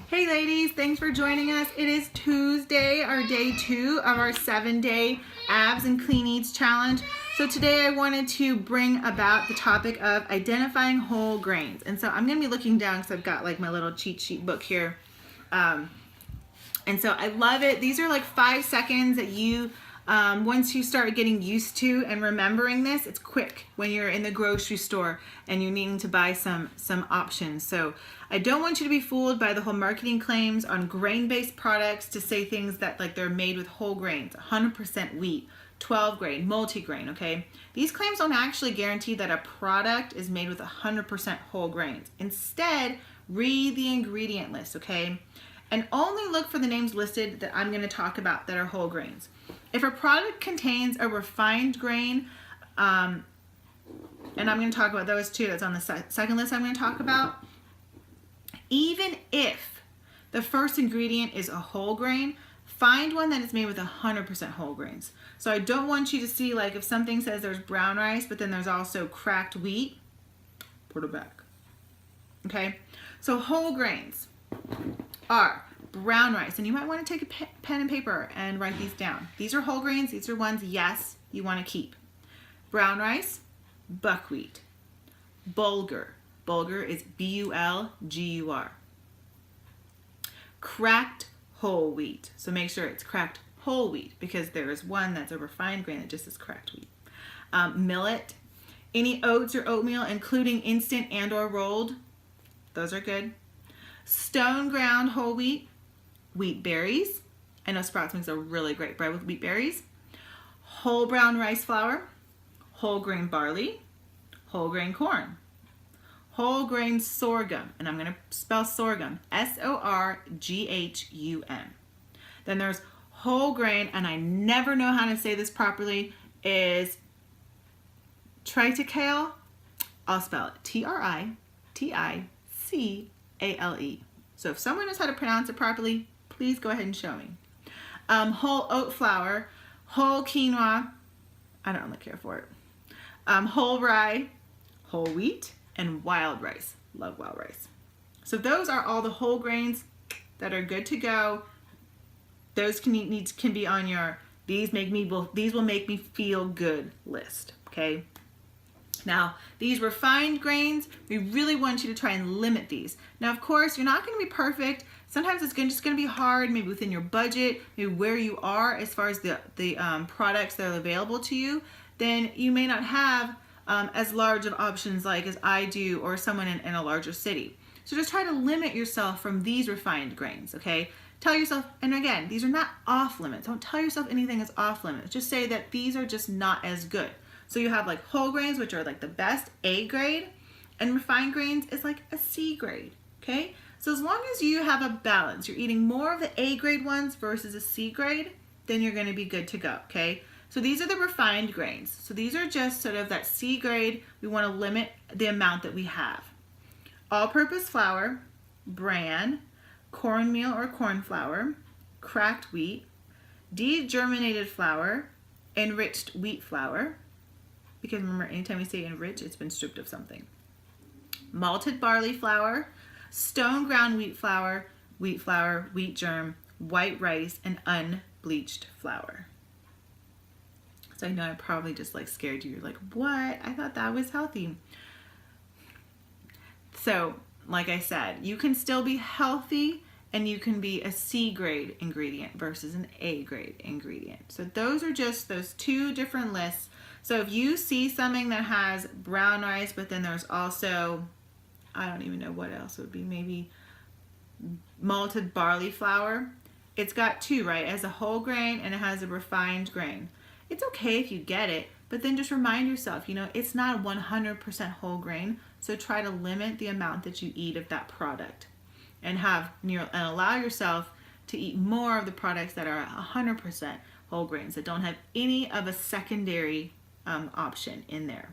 Hey ladies, thanks for joining us. It is Tuesday, our day 2 of our 7-day abs and clean eats challenge. So today I wanted to bring about the topic of identifying whole grains. And so I'm going to be looking down because I've got like my little cheat sheet book here. And so I love it. These are like 5 seconds that you, once you start getting used to and remembering this, it's quick when you're in the grocery store and you're needing to buy some options. So I don't want you to be fooled by the whole marketing claims on grain-based products to say things that like they're made with whole grains, 100% wheat, 12 grain, multigrain, okay? These claims don't actually guarantee that a product is made with 100% whole grains. Instead, read the ingredient list, okay? And only look for the names listed that I'm going to talk about that are whole grains. If a product contains a refined grain, and I'm going to talk about those too, that's on the second list I'm going to talk about, even if the first ingredient is a whole grain, find one that is made with 100% whole grains. So I don't want you to see like if something says there's brown rice, but then there's also cracked wheat, put it back. Okay, so whole grains are brown rice, and you might want to take a pen and paper and write these down. These are whole grains. These are ones, yes, you want to keep. Brown rice, buckwheat, bulgur. Bulgur is B-U-L-G-U-R. Cracked whole wheat. So make sure it's cracked whole wheat because there is one that's a refined grain that just is cracked wheat. Millet. Any oats or oatmeal, including instant and or rolled. Those are good. Stone ground whole wheat. Wheat berries. I know Sprouts makes a really great bread with wheat berries. Whole brown rice flour. Whole grain barley. Whole grain corn. Whole grain sorghum, and I'm going to spell sorghum, S-O-R-G-H-U-M. Then there's whole grain, and I never know how to say this properly, is triticale. I'll spell it T-R-I-T-I-C-A-L-E. So if someone knows how to pronounce it properly, please go ahead and show me. Whole oat flour, whole quinoa, I don't really care for it. Whole rye, whole wheat, and wild rice. Love wild rice. So those are all the whole grains that are good to go. Those can be on your these will make me feel good list. Okay. Now these refined grains, we really want you to try and limit these. Now of course you're not going to be perfect. Sometimes it's just going to be hard, maybe within your budget, maybe where you are as far as the products that are available to you. Then you may not have as large of options like as I do or someone in a larger city. So just try to limit yourself from these refined grains, okay? Tell yourself, and again, these are not off limits. Don't tell yourself anything is off limits. Just say that these are just not as good. So you have like whole grains, which are like the best, A grade, and refined grains is like a C grade, okay? So as long as you have a balance, you're eating more of the A grade ones versus a C grade, then you're gonna be good to go, okay? So these are the refined grains. So these are just sort of that C grade. We want to limit the amount that we have. All-purpose flour, bran, cornmeal or corn flour, cracked wheat, degerminated flour, enriched wheat flour, because remember anytime we say enriched, it's been stripped of something. Malted barley flour, stone ground wheat flour, wheat germ, white rice, and unbleached flour. So I know I probably just like scared you. You're like, what? I thought that was healthy. So like I said, you can still be healthy and you can be a C grade ingredient versus an A grade ingredient. So those are just those 2 different lists. So if you see something that has brown rice, but then there's also, I don't even know what else it would be, maybe malted barley flour. It's got 2, right? It has a whole grain and it has a refined grain. It's okay if you get it, but then just remind yourself, it's not 100% whole grain, so try to limit the amount that you eat of that product and allow yourself to eat more of the products that are 100% whole grains, that don't have any of a secondary option in there.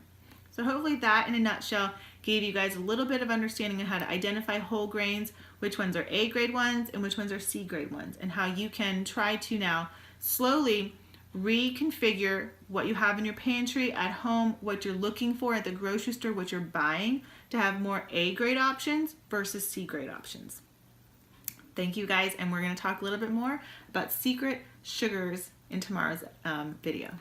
So hopefully that in a nutshell gave you guys a little bit of understanding on how to identify whole grains, which ones are A grade ones and which ones are C grade ones, and how you can try to now slowly reconfigure what you have in your pantry at home, what you're looking for at the grocery store, what you're buying to have more A grade options versus C grade options. Thank you guys, and we're going to talk a little bit more about secret sugars in tomorrow's video.